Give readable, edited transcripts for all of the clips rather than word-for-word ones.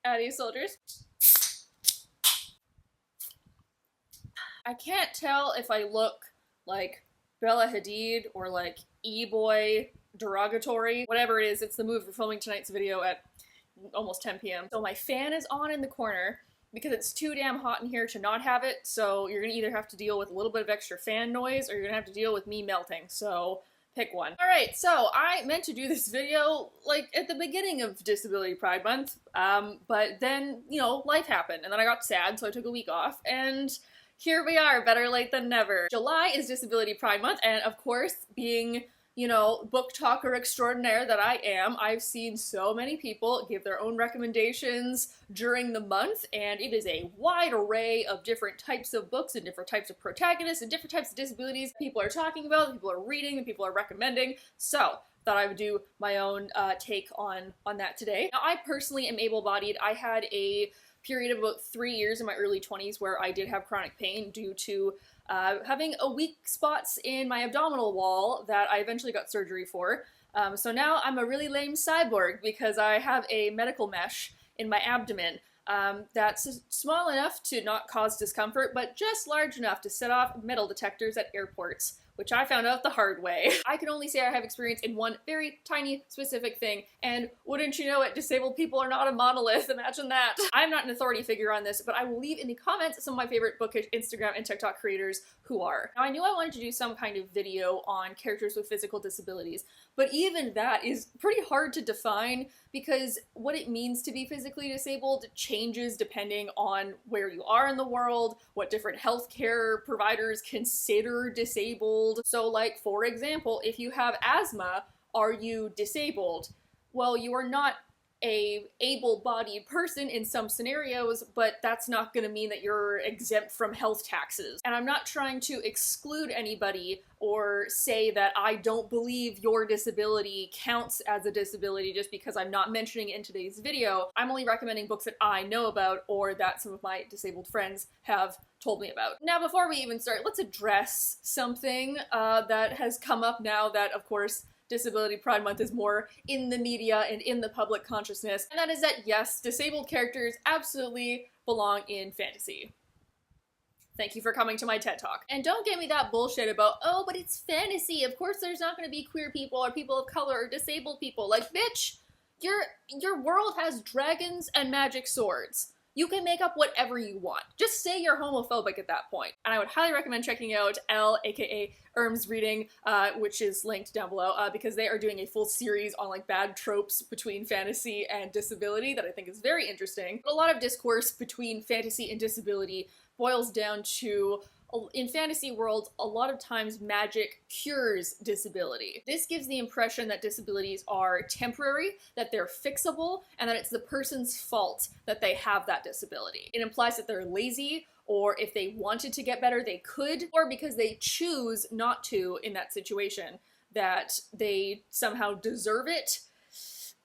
Addy soldiers. I can't tell if I look like Bella Hadid or like E-boy derogatory. Whatever it is, it's the move for filming tonight's video at almost 10 p.m. So my fan is on in the corner because it's too damn hot in here to not have it, so you're gonna either have to deal with a little bit of extra fan noise or you're gonna have to deal with me melting, so pick one. Alright, so I meant to do this video like at the beginning of Disability Pride Month, but then, you know, life happened and then I got sad, so I took a week off, and here we are, better late than never. July is Disability Pride Month, and of course, being, you know, book talker extraordinaire that I am, I've seen so many people give their own recommendations during the month, and it is a wide array of different types of books and different types of protagonists and different types of disabilities people are talking about, that people are reading, and people are recommending. So, thought I would do my own take on that today. Now, I personally am able-bodied. I had a period of about 3 years in my early 20s where I did have chronic pain due to having a weak spots in my abdominal wall that I eventually got surgery for. So now I'm a really lame cyborg because I have a medical mesh in my abdomen that's small enough to not cause discomfort, but just large enough to set off metal detectors at airports, which I found out the hard way. I can only say I have experience in one very tiny specific thing, and wouldn't you know it, disabled people are not a monolith, imagine that. I'm not an authority figure on this, but I will leave in the comments some of my favorite bookish Instagram and TikTok creators who are. Now, I knew I wanted to do some kind of video on characters with physical disabilities, but even that is pretty hard to define because what it means to be physically disabled changes depending on where you are in the world, what different healthcare providers consider disabled. So like, for example, if you have asthma, are you disabled? Well, you are not a able-bodied person in some scenarios, but that's not going to mean that you're exempt from health taxes. And I'm not trying to exclude anybody or say that I don't believe your disability counts as a disability just because I'm not mentioning it in today's video. I'm only recommending books that I know about or that some of my disabled friends have told me about. Now, before we even start, let's address something that has come up now that, of course, Disability Pride Month is more in the media and in the public consciousness, and that is that, yes, disabled characters absolutely belong in fantasy. Thank you for coming to my TED Talk. And don't give me that bullshit about, oh, but it's fantasy, of course there's not gonna be queer people or people of color or disabled people. Like, bitch, your world has dragons and magic swords. You can make up whatever you want. Just say you're homophobic at that point. And I would highly recommend checking out Elle, aka AModelWho'sRead, which is linked down below, because they are doing a full series on like bad tropes between fantasy and disability that I think is very interesting. But a lot of discourse between fantasy and disability boils down to, in fantasy worlds, a lot of times magic cures disability. This gives the impression that disabilities are temporary, that they're fixable, and that it's the person's fault that they have that disability. It implies that they're lazy, or if they wanted to get better, they could, or because they choose not to in that situation, that they somehow deserve it.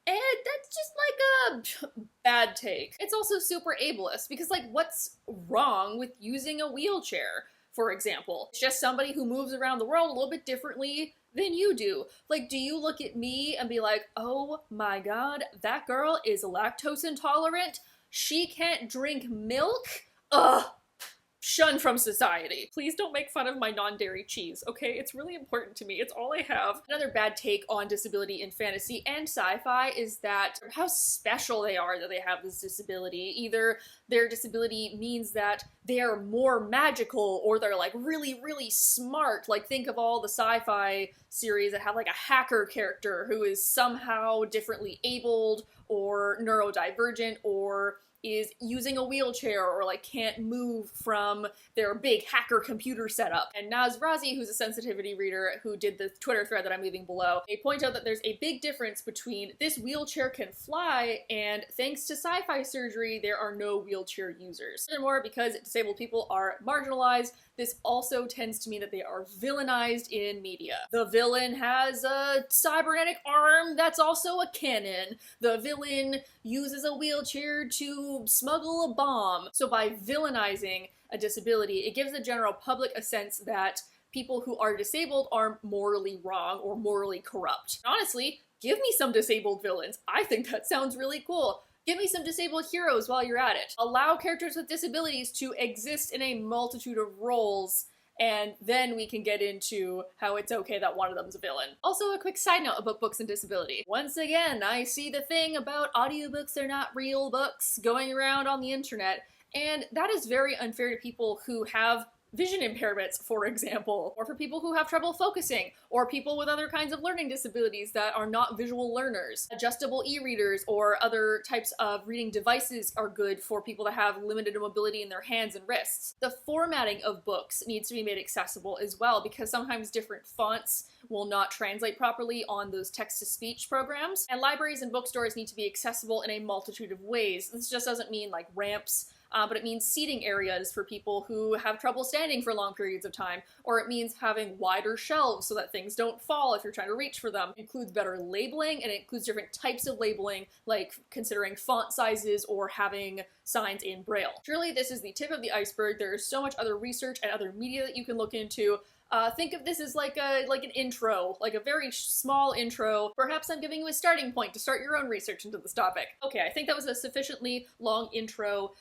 And that's just like a bad take. It's also super ableist, because like, what's wrong with using a wheelchair? For example, it's just somebody who moves around the world a little bit differently than you do. Like, do you look at me and be like, oh my god, that girl is lactose intolerant? She can't drink milk? Ugh. Shun from society. Please don't make fun of my non-dairy cheese, okay? It's really important to me. It's all I have. Another bad take on disability in fantasy and sci-fi is that how special they are that they have this disability. Either their disability means that they're more magical or they're like really, really smart. Like, think of all the sci-fi series that have like a hacker character who is somehow differently abled or neurodivergent or is using a wheelchair or like can't move from their big hacker computer setup. And Naz Razi, who's a sensitivity reader who did the Twitter thread that I'm leaving below, they point out that there's a big difference between this wheelchair can fly and thanks to sci-fi surgery, there are no wheelchair users. Furthermore, because disabled people are marginalized, this also tends to mean that they are villainized in media. The villain has a cybernetic arm that's also a cannon. The villain uses a wheelchair to smuggle a bomb. So by villainizing a disability, it gives the general public a sense that people who are disabled are morally wrong or morally corrupt. Honestly, give me some disabled villains. I think that sounds really cool. Give me some disabled heroes while you're at it. Allow characters with disabilities to exist in a multitude of roles, and then we can get into how it's okay that one of them's a villain. Also, a quick side note about books and disability. Once again, I see the thing about audiobooks are not real books going around on the internet, and that is very unfair to people who have vision impairments, for example, or for people who have trouble focusing, or people with other kinds of learning disabilities that are not visual learners. Adjustable e-readers or other types of reading devices are good for people that have limited mobility in their hands and wrists. The formatting of books needs to be made accessible as well, because sometimes different fonts will not translate properly on those text-to-speech programs, and libraries and bookstores need to be accessible in a multitude of ways. This just doesn't mean like ramps, but it means seating areas for people who have trouble standing for long periods of time, or it means having wider shelves so that things don't fall if you're trying to reach for them. It includes better labeling, and it includes different types of labeling, like considering font sizes or having signs in Braille. Surely this is the tip of the iceberg. There is so much other research and other media that you can look into. Think of this as like an intro, like a very small intro. Perhaps I'm giving you a starting point to start your own research into this topic. Okay, I think that was a sufficiently long intro.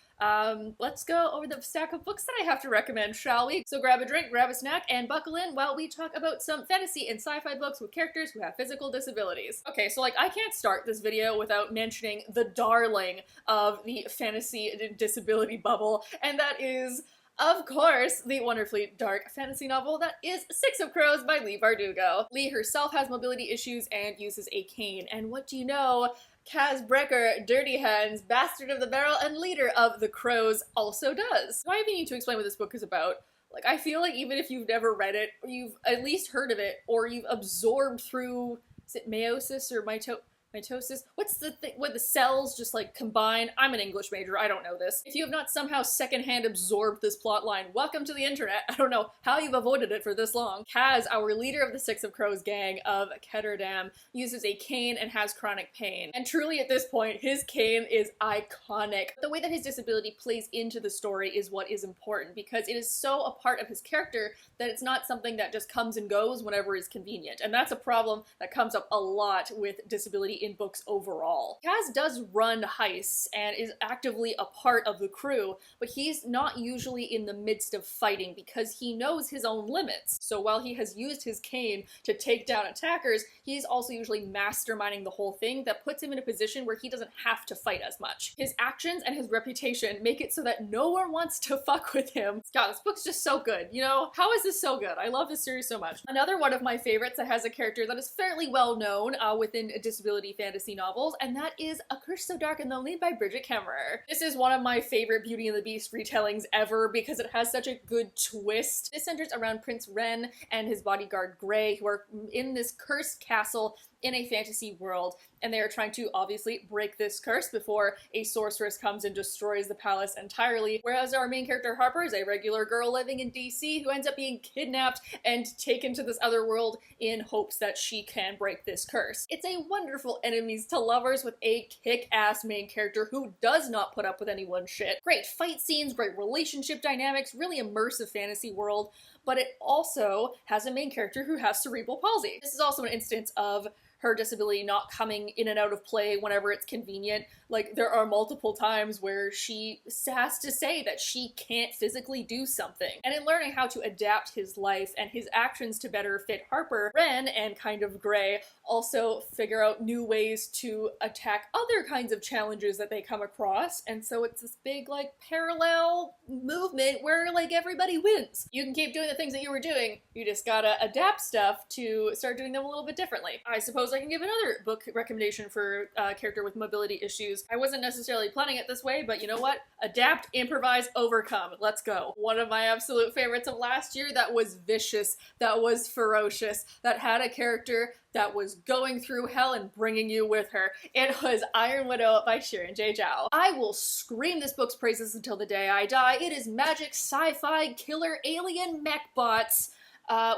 Let's go over the stack of books that I have to recommend, shall we? So grab a drink, grab a snack, and buckle in while we talk about some fantasy and sci-fi books with characters who have physical disabilities. Okay, so like I can't start this video without mentioning the darling of the fantasy disability bubble, and that is, of course, the wonderfully dark fantasy novel that is Six of Crows by Leigh Bardugo. Leigh herself has mobility issues and uses a cane, and what do you know? Kaz Brekker, Dirty Hands, Bastard of the Barrel, and leader of the Crows also does. Do I even need to explain what this book is about? Like, I feel like even if you've never read it, or you've at least heard of it, or you've absorbed through, is it meiosis or mitosis? What's the thing where the cells just like combine? I'm an English major, I don't know this. If you have not somehow secondhand absorbed this plot line, welcome to the internet. I don't know how you've avoided it for this long. Kaz, our leader of the Six of Crows gang of Ketterdam, uses a cane and has chronic pain. And truly at this point, his cane is iconic. The way that his disability plays into the story is what is important, because it is so a part of his character that it's not something that just comes and goes whenever is convenient. And that's a problem that comes up a lot with disability in books overall. Kaz does run heists and is actively a part of the crew, but he's not usually in the midst of fighting because he knows his own limits. So while he has used his cane to take down attackers, he's also usually masterminding the whole thing that puts him in a position where he doesn't have to fight as much. His actions and his reputation make it so that no one wants to fuck with him. God, this book's just so good. You know, how is this so good? I love this series so much. Another one of my favorites that has a character that is fairly well known within a disability fantasy novels, and that is A Curse So Dark and Lonely by Bridget Kemmerer. This is one of my favorite Beauty and the Beast retellings ever because it has such a good twist. This centers around Prince Ren and his bodyguard Grey, who are in this cursed castle in a fantasy world, and they are trying to obviously break this curse before a sorceress comes and destroys the palace entirely, whereas our main character Harper is a regular girl living in DC who ends up being kidnapped and taken to this other world in hopes that she can break this curse. It's a wonderful enemies to lovers with a kick-ass main character who does not put up with anyone's shit. Great fight scenes, great relationship dynamics, really immersive fantasy world, but it also has a main character who has cerebral palsy. This is also an instance of her disability not coming in and out of play whenever it's convenient. Like, there are multiple times where she has to say that she can't physically do something. And in learning how to adapt his life and his actions to better fit Harper, Ren and kind of Grey also figure out new ways to attack other kinds of challenges that they come across. And so it's this big, like, parallel movement where, like, everybody wins. You can keep doing the things that you were doing, you just gotta adapt stuff to start doing them a little bit differently. I suppose I can give another book recommendation for a character with mobility issues. I wasn't necessarily planning it this way, but you know what? Adapt, improvise, overcome. Let's go. One of my absolute favorites of last year that was vicious, that was ferocious, that had a character that was going through hell and bringing you with her. It was Iron Widow by Sharon J. Zhao. I will scream this book's praises until the day I die. It is magic, sci-fi, killer, alien mech bots,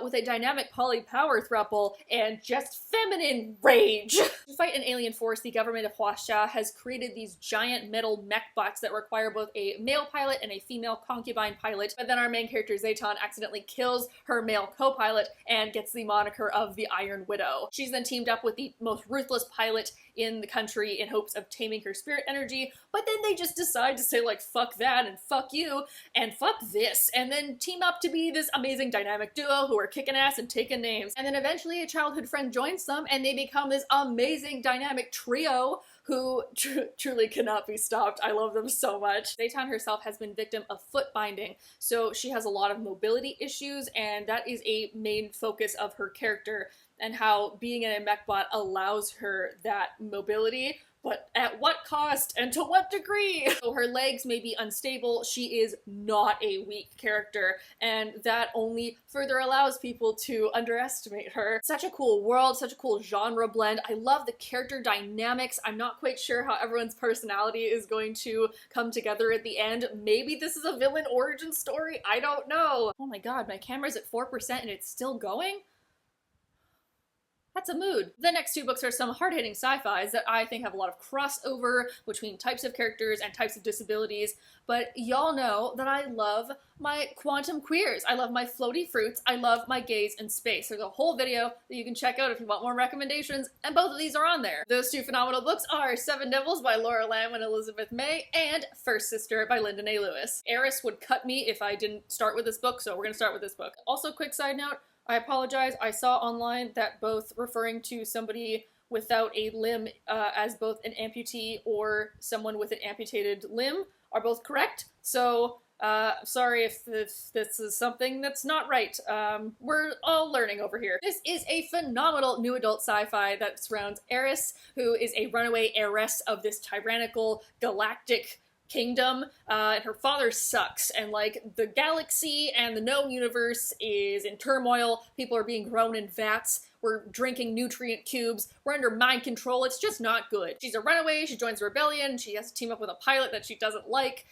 with a dynamic poly-power throuple and just feminine rage. To fight an alien force, the government of Huasha has created these giant metal mech bots that require both a male pilot and a female concubine pilot, but then our main character Zayton accidentally kills her male co-pilot and gets the moniker of the Iron Widow. She's then teamed up with the most ruthless pilot in the country in hopes of taming her spirit energy, but then they just decide to say like, fuck that and fuck you and fuck this, and then team up to be this amazing dynamic duo who are kicking ass and taking names. And then eventually a childhood friend joins them and they become this amazing dynamic trio who truly cannot be stopped. I love them so much. Zaytan herself has been victim of foot binding, so she has a lot of mobility issues, and that is a main focus of her character, and how being in a mechbot allows her that mobility, but at what cost and to what degree? So her legs may be unstable, she is not a weak character, and that only further allows people to underestimate her. Such a cool world, such a cool genre blend. I love the character dynamics. I'm not quite sure how everyone's personality is going to come together at the end. Maybe this is a villain origin story, I don't know. Oh my god, my camera's at 4% and it's still going? That's a mood. The next two books are some hard-hitting sci-fis that I think have a lot of crossover between types of characters and types of disabilities, but y'all know that I love my quantum queers. I love my floaty fruits. I love my gays in space. There's a whole video that you can check out if you want more recommendations, and both of these are on there. Those two phenomenal books are Seven Devils by Laura Lamb and Elizabeth May, and First Sister by Lyndon A. Lewis. Eris would cut me if I didn't start with this book, so we're gonna start with this book. Also, quick side note, I apologize, I saw online that both referring to somebody without a limb as both an amputee or someone with an amputated limb are both correct, so sorry if this is something that's not right. We're all learning over here. This is a phenomenal new adult sci-fi that surrounds Eris, who is a runaway heiress of this tyrannical galactic kingdom, and her father sucks, and like the galaxy and the known universe is in turmoil. People are being grown in vats. We're drinking nutrient cubes. We're under mind control. It's just not good. She's a runaway. She joins the rebellion. She has to team up with a pilot that she doesn't like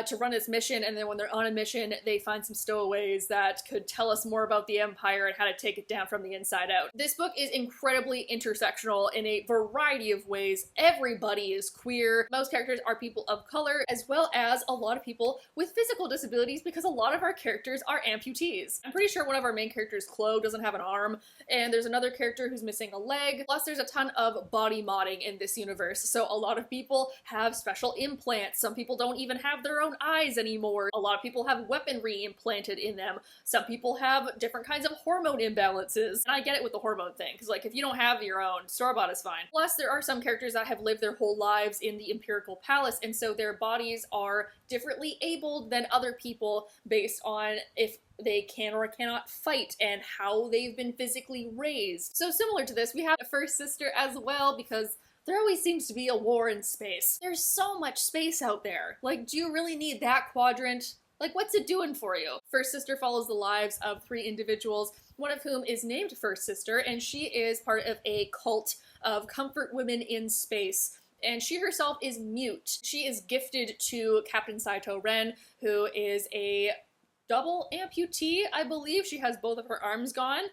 to run this mission. And then when they're on a mission, they find some stowaways that could tell us more about the Empire and how to take it down from the inside out. This book is incredibly intersectional in a variety of ways. Everybody is queer. Most characters are people of color, as well as a lot of people with physical disabilities, because a lot of our characters are amputees. I'm pretty sure one of our main characters, Chloe, doesn't have an arm, and there's another character who's missing a leg. Plus there's a ton of body modding in this universe, so a lot of people have special implants. Some people don't even have their own eyes anymore. A lot of people have weaponry implanted in them. Some people have different kinds of hormone imbalances. And I get it with the hormone thing, because like if you don't have your own, store-bought is fine. Plus there are some characters that have lived their whole lives in the Imperial Palace, and so their bodies are differently abled than other people based on if they can or cannot fight and how they've been physically raised. So similar to this, we have a First Sister as well, because there always seems to be a war in space. There's so much space out there. Like, do you really need that quadrant? Like, what's it doing for you? First Sister follows the lives of 3 individuals, one of whom is named First Sister, and she is part of a cult of comfort women in space. And she herself is mute. She is gifted to Captain Saito Ren, who is a double amputee, I believe. She has both of her arms gone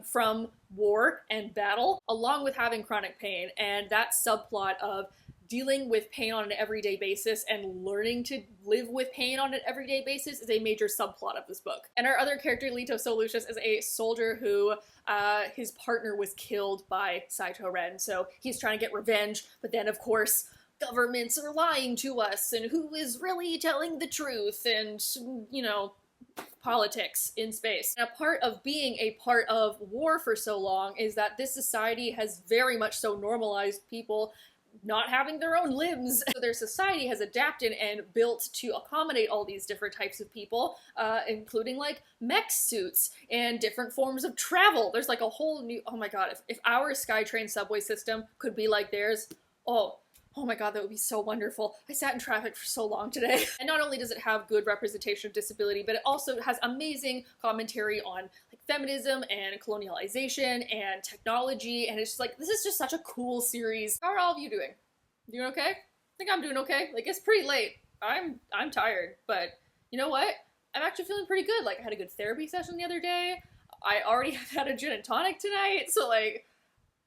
from war and battle, along with having chronic pain. And that subplot of dealing with pain on an everyday basis and learning to live with pain on an everyday basis is a major subplot of this book. And our other character, Lito Solucius, is a soldier who his partner was killed by Saito Ren, so he's trying to get revenge, but then of course governments are lying to us, and who is really telling the truth, and, you know, politics in space. And a part of being a part of war for so long is that this society has very much so normalized people not having their own limbs. So their society has adapted and built to accommodate all these different types of people, including like mech suits and different forms of travel. There's like a whole new, oh my god, if our SkyTrain subway system could be like theirs, oh my god, that would be so wonderful. I sat in traffic for so long today. And not only does it have good representation of disability, but it also has amazing commentary on like feminism and colonialization and technology, and it's just like, this is just such a cool series. How are all of you doing? Doing okay? I think I'm doing okay. Like, it's pretty late. I'm tired, but you know what? I'm actually feeling pretty good. Like, I had a good therapy session the other day. I already have had a gin and tonic tonight, so like,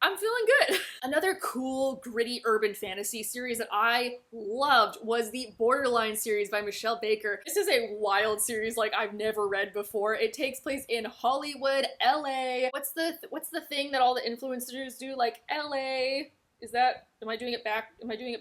I'm feeling good. Another cool, gritty urban fantasy series that I loved was the Borderline series by Michelle Baker. This is a wild series like I've never read before. It takes place in Hollywood, LA. What's the thing that all the influencers do? Like, LA Is that, am I doing it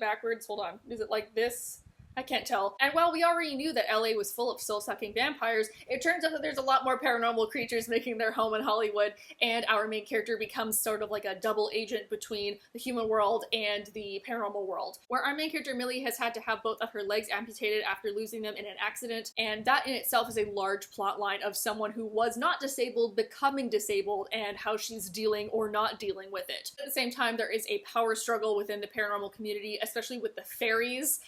backwards? Hold on. Is it like this? I can't tell. And while we already knew that LA was full of soul-sucking vampires, it turns out that there's a lot more paranormal creatures making their home in Hollywood, and our main character becomes sort of like a double agent between the human world and the paranormal world, where our main character Millie has had to have both of her legs amputated after losing them in an accident, and that in itself is a large plot line of someone who was not disabled becoming disabled and how she's dealing or not dealing with it. At the same time, there is a power struggle within the paranormal community, especially with the fairies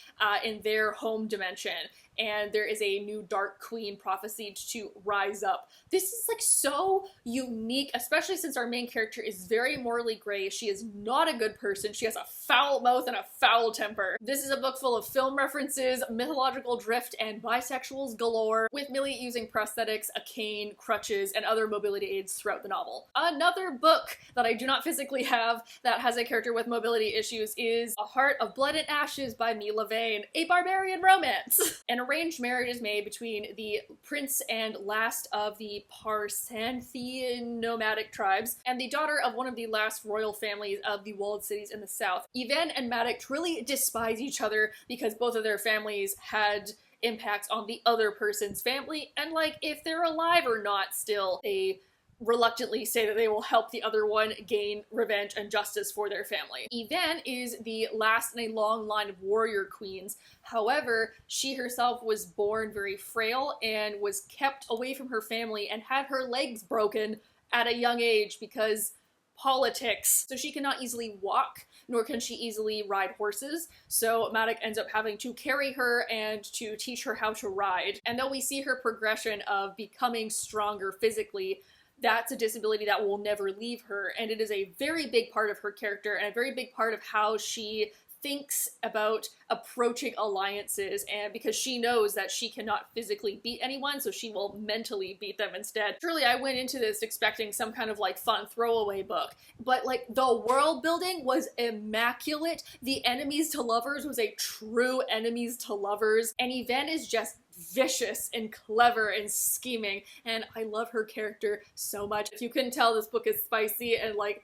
in their home dimension, and there is a new dark queen prophesied to rise up. This is like so unique, especially since our main character is very morally gray. She is not a good person. She has a foul mouth and a foul temper. This is a book full of film references, mythological drift, and bisexuals galore, with Millie using prosthetics, a cane, crutches, and other mobility aids throughout the novel. Another book that I do not physically have that has a character with mobility issues is A Heart of Blood and Ashes by Mila Vane, a barbarian romance. An arranged marriage is made between the prince and last of the Parsanthian nomadic tribes and the daughter of one of the last royal families of the walled cities in the south. Yvain and Maddox truly despise each other because both of their families had impacts on the other person's family, and like if they're alive or not still, they reluctantly say that they will help the other one gain revenge and justice for their family. Yvain is the last in a long line of warrior queens. However, she herself was born very frail and was kept away from her family and had her legs broken at a young age because politics. So she cannot easily walk, nor can she easily ride horses. So Maddox ends up having to carry her and to teach her how to ride. And though we see her progression of becoming stronger physically, that's a disability that will never leave her, and it is a very big part of her character and a very big part of how she thinks about approaching alliances, and because she knows that she cannot physically beat anyone, so she will mentally beat them instead. Truly, I went into this expecting some kind of like fun throwaway book, but like the world building was immaculate. The enemies to lovers was a true enemies to lovers, and Yvain is just vicious and clever and scheming, and I love her character so much. If you couldn't tell, this book is spicy and like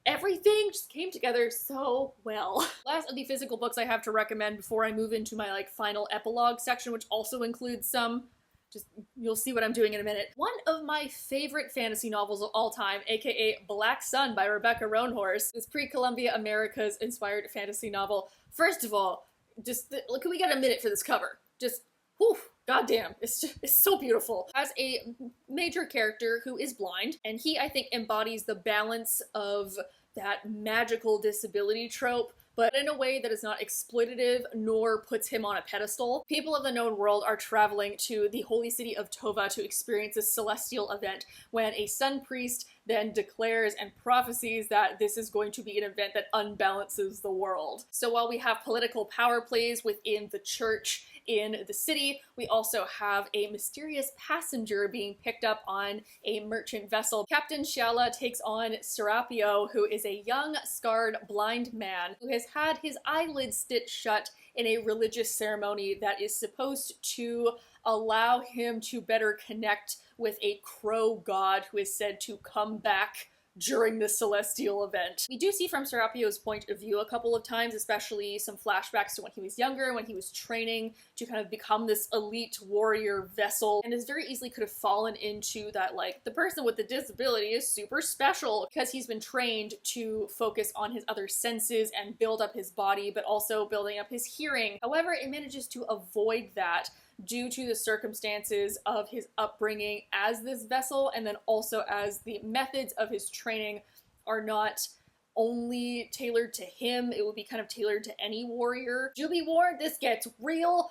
everything just came together so well. Last of the physical books I have to recommend before I move into my like final epilogue section, which also includes some, just you'll see what I'm doing in a minute. One of my favorite fantasy novels of all time, aka Black Sun by Rebecca Roanhorse, this pre-Columbia America's inspired fantasy novel. First of all, just can we get a minute for this cover? Just whew, goddamn, it's so beautiful. As a major character who is blind, and he, I think, embodies the balance of that magical disability trope, but in a way that is not exploitative nor puts him on a pedestal. People of the known world are traveling to the holy city of Tova to experience this celestial event when a sun priest then declares and prophesies that this is going to be an event that unbalances the world. So while we have political power plays within the church in the city, we also have a mysterious passenger being picked up on a merchant vessel. Captain Scialla takes on Serapio, who is a young, scarred, blind man who has had his eyelids stitched shut in a religious ceremony that is supposed to allow him to better connect with a crow god who is said to come back during the celestial event. We do see from Serapio's point of view a couple of times, especially some flashbacks to when he was younger, when he was training to kind of become this elite warrior vessel, and as very easily could have fallen into that, like, the person with the disability is super special because he's been trained to focus on his other senses and build up his body, but also building up his hearing. However, it manages to avoid that due to the circumstances of his upbringing as this vessel, and then also as the methods of his training are not only tailored to him, it would be kind of tailored to any warrior. Do be warned, this gets real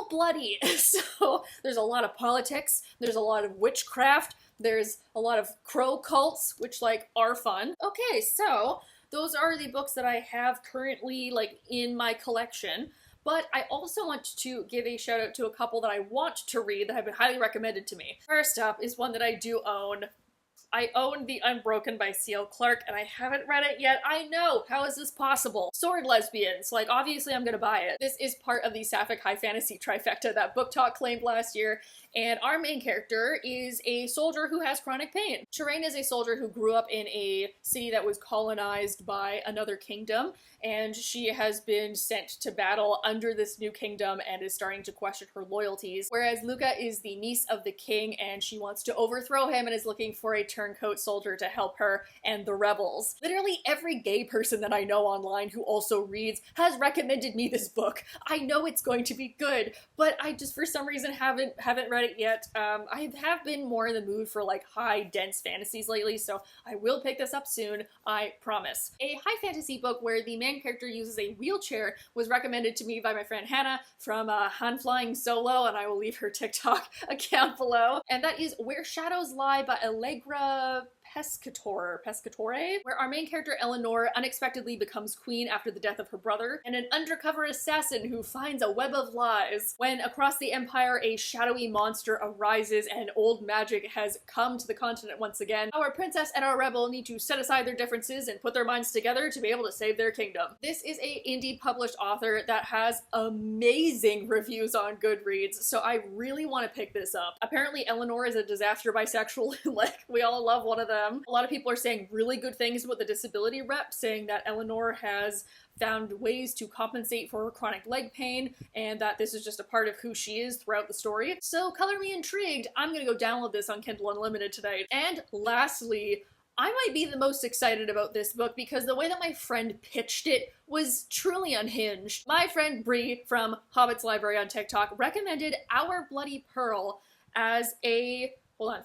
bloody. So there's a lot of politics, there's a lot of witchcraft, there's a lot of crow cults, which like are fun. Okay, so those are the books that I have currently like in my collection. But I also want to give a shout out to a couple that I want to read that have been highly recommended to me. First up is one that I do own. I own the Unbroken by C.L. Clarke and I haven't read it yet. I know! How is this possible? Sword lesbians. Like, obviously I'm gonna buy it. This is part of the sapphic high fantasy trifecta that Book Talk claimed last year, and our main character is a soldier who has chronic pain. Shireen is a soldier who grew up in a city that was colonized by another kingdom, and she has been sent to battle under this new kingdom and is starting to question her loyalties. Whereas Luca is the niece of the king and she wants to overthrow him and is looking for a turncoat soldier to help her and the rebels. Literally every gay person that I know online who also reads has recommended me this book. I know it's going to be good, but I just for some reason haven't read it yet. I have been more in the mood for like high dense fantasies lately, so I will pick this up soon, I promise. A high fantasy book where the main character uses a wheelchair was recommended to me by my friend Hannah from Han Flying Solo, and I will leave her TikTok account below. And that is Where Shadows Lie by Allegra Pescatore, where our main character Eleanor unexpectedly becomes queen after the death of her brother, and an undercover assassin who finds a web of lies. When across the empire a shadowy monster arises and old magic has come to the continent once again, our princess and our rebel need to set aside their differences and put their minds together to be able to save their kingdom. This is a indie published author that has amazing reviews on Goodreads, so I really want to pick this up. Apparently Eleanor is a disaster bisexual, like we all love one of them. A lot of people are saying really good things about the disability rep, saying that Eleanor has found ways to compensate for her chronic leg pain and that this is just a part of who she is throughout the story. So color me intrigued. I'm gonna go download this on Kindle Unlimited tonight. And lastly, I might be the most excited about this book because the way that my friend pitched it was truly unhinged. My friend Bree from Hobbit's Library on TikTok recommended Our Bloody Pearl as a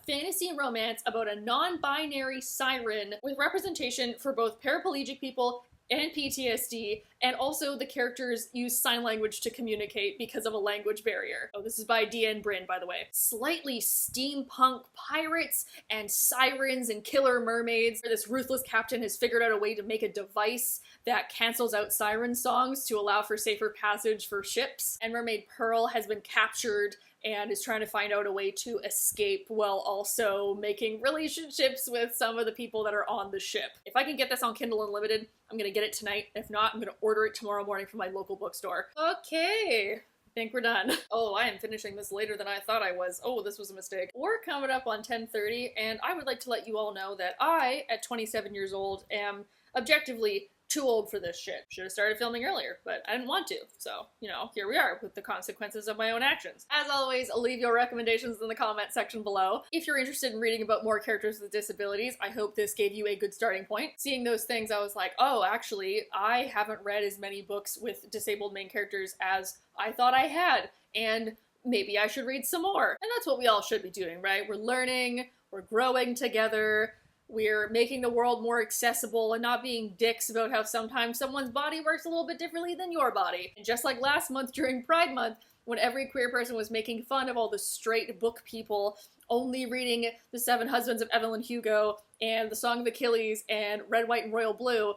fantasy and romance about a non-binary siren with representation for both paraplegic people and PTSD, and also the characters use sign language to communicate because of a language barrier. Oh, this is by D.N. Bryn, by the way. Slightly steampunk pirates and sirens and killer mermaids. This ruthless captain has figured out a way to make a device that cancels out siren songs to allow for safer passage for ships. And Mermaid Pearl has been captured and is trying to find out a way to escape while also making relationships with some of the people that are on the ship. If I can get this on Kindle Unlimited, I'm gonna get it tonight. If not, I'm gonna order it tomorrow morning from my local bookstore. Okay. I think we're done. Oh, I am finishing this later than I thought I was. Oh, this was a mistake. We're coming up on 10:30, and I would like to let you all know that I, at 27 years old, am objectively too old for this shit. Should have started filming earlier, but I didn't want to. So, you know, here we are with the consequences of my own actions. As always, leave your recommendations in the comment section below. If you're interested in reading about more characters with disabilities, I hope this gave you a good starting point. Seeing those things, I was like, oh, actually, I haven't read as many books with disabled main characters as I thought I had, and maybe I should read some more. And that's what we all should be doing, right? We're learning, we're growing together, we're making the world more accessible and not being dicks about how sometimes someone's body works a little bit differently than your body. And just like last month during Pride Month, when every queer person was making fun of all the straight book people only reading The Seven Husbands of Evelyn Hugo and The Song of Achilles and Red, White, and Royal Blue,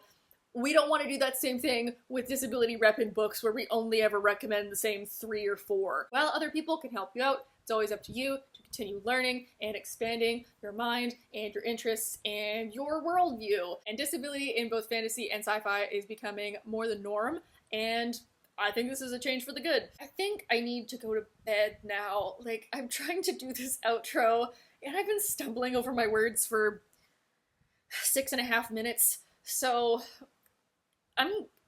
we don't want to do that same thing with disability rep in books where we only ever recommend the same 3 or 4. While other people can help you out, it's always up to you to continue learning and expanding your mind and your interests and your worldview. And disability in both fantasy and sci-fi is becoming more the norm, and I think this is a change for the good. I think I need to go to bed now. Like, I'm trying to do this outro, and I've been stumbling over my words for 6.5 minutes, so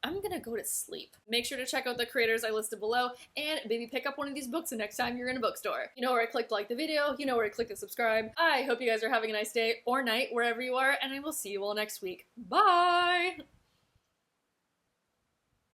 I'm gonna go to sleep. Make sure to check out the creators I listed below, and maybe pick up one of these books the next time you're in a bookstore. You know where I click to like the video, you know where I click to subscribe. I hope you guys are having a nice day or night wherever you are, and I will see you all next week. Bye!